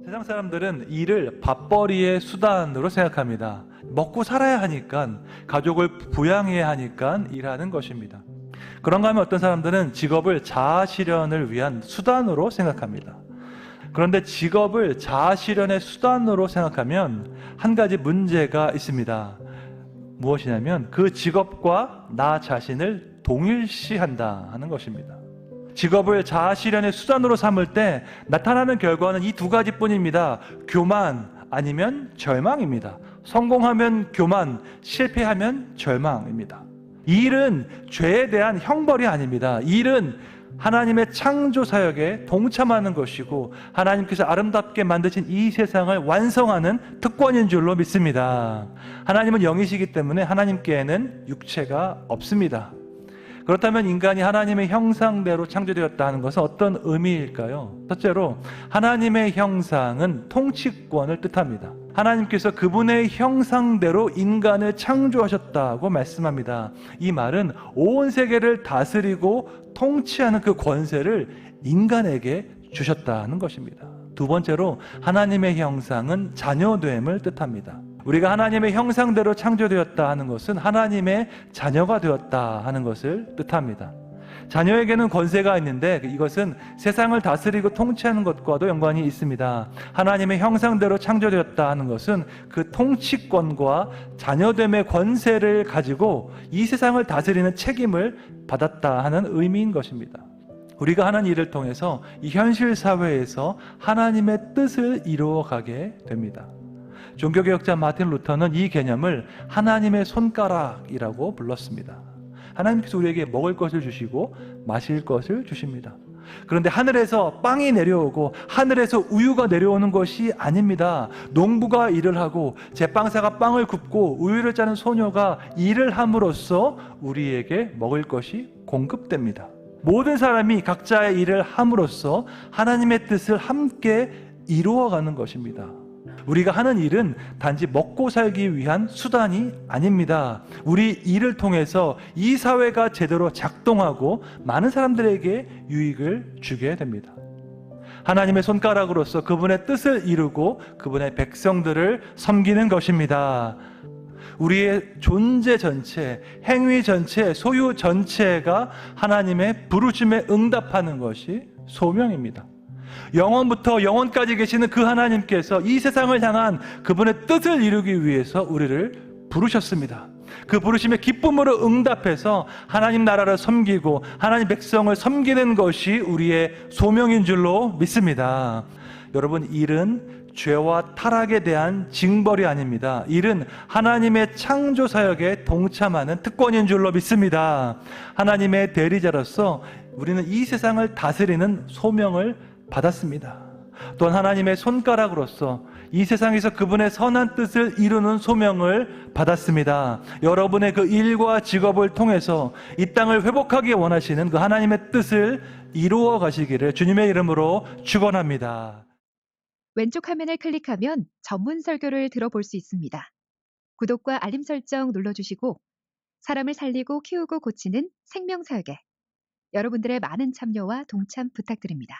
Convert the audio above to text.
세상 사람들은 일을 밥벌이의 수단으로 생각합니다. 먹고 살아야 하니까, 가족을 부양해야 하니까 일하는 것입니다. 그런가 하면 어떤 사람들은 직업을 자아 실현을 위한 수단으로 생각합니다. 그런데 직업을 자아 실현의 수단으로 생각하면 한 가지 문제가 있습니다. 무엇이냐면 그 직업과 나 자신을 동일시한다 하는 것입니다. 직업을 자아 실현의 수단으로 삼을 때 나타나는 결과는 이 두 가지뿐입니다. 교만 아니면 절망입니다. 성공하면 교만, 실패하면 절망입니다. 이 일은 죄에 대한 형벌이 아닙니다. 이 일은 하나님의 창조 사역에 동참하는 것이고 하나님께서 아름답게 만드신 이 세상을 완성하는 특권인 줄로 믿습니다. 하나님은 영이시기 때문에 하나님께는 육체가 없습니다. 그렇다면 인간이 하나님의 형상대로 창조되었다는 것은 어떤 의미일까요? 첫째로 하나님의 형상은 통치권을 뜻합니다. 하나님께서 그분의 형상대로 인간을 창조하셨다고 말씀합니다. 이 말은 온 세계를 다스리고 통치하는 그 권세를 인간에게 주셨다는 것입니다. 두 번째로 하나님의 형상은 자녀됨을 뜻합니다. 우리가 하나님의 형상대로 창조되었다 하는 것은 하나님의 자녀가 되었다 하는 것을 뜻합니다. 자녀에게는 권세가 있는데 이것은 세상을 다스리고 통치하는 것과도 연관이 있습니다. 하나님의 형상대로 창조되었다 하는 것은 그 통치권과 자녀됨의 권세를 가지고 이 세상을 다스리는 책임을 받았다 하는 의미인 것입니다. 우리가 하는 일을 통해서 이 현실 사회에서 하나님의 뜻을 이루어가게 됩니다. 종교개혁자 마틴 루터는 이 개념을 하나님의 손가락이라고 불렀습니다. 하나님께서 우리에게 먹을 것을 주시고 마실 것을 주십니다. 그런데 하늘에서 빵이 내려오고 하늘에서 우유가 내려오는 것이 아닙니다. 농부가 일을 하고 제빵사가 빵을 굽고 우유를 짜는 소녀가 일을 함으로써 우리에게 먹을 것이 공급됩니다. 모든 사람이 각자의 일을 함으로써 하나님의 뜻을 함께 이루어가는 것입니다. 우리가 하는 일은 단지 먹고 살기 위한 수단이 아닙니다. 우리 일을 통해서 이 사회가 제대로 작동하고 많은 사람들에게 유익을 주게 됩니다. 하나님의 손가락으로서 그분의 뜻을 이루고 그분의 백성들을 섬기는 것입니다. 우리의 존재 전체, 행위 전체, 소유 전체가 하나님의 부르심에 응답하는 것이 소명입니다. 영원부터 영원까지 계시는 그 하나님께서 이 세상을 향한 그분의 뜻을 이루기 위해서 우리를 부르셨습니다. 그 부르심에 기쁨으로 응답해서 하나님 나라를 섬기고 하나님 백성을 섬기는 것이 우리의 소명인 줄로 믿습니다. 여러분, 일은 죄와 타락에 대한 징벌이 아닙니다. 일은 하나님의 창조 사역에 동참하는 특권인 줄로 믿습니다. 하나님의 대리자로서 우리는 이 세상을 다스리는 소명을 받았습니다. 또한 하나님의 손가락으로서 이 세상에서 그분의 선한 뜻을 이루는 소명을 받았습니다. 여러분의 그 일과 직업을 통해서 이 땅을 회복하기 원하시는 그 하나님의 뜻을 이루어 가시기를 주님의 이름으로 축원합니다. 왼쪽 화면을 클릭하면 전문 설교를 들어볼 수 있습니다. 구독과 알림 설정 눌러주시고 사람을 살리고 키우고 고치는 생명사역에 여러분들의 많은 참여와 동참 부탁드립니다.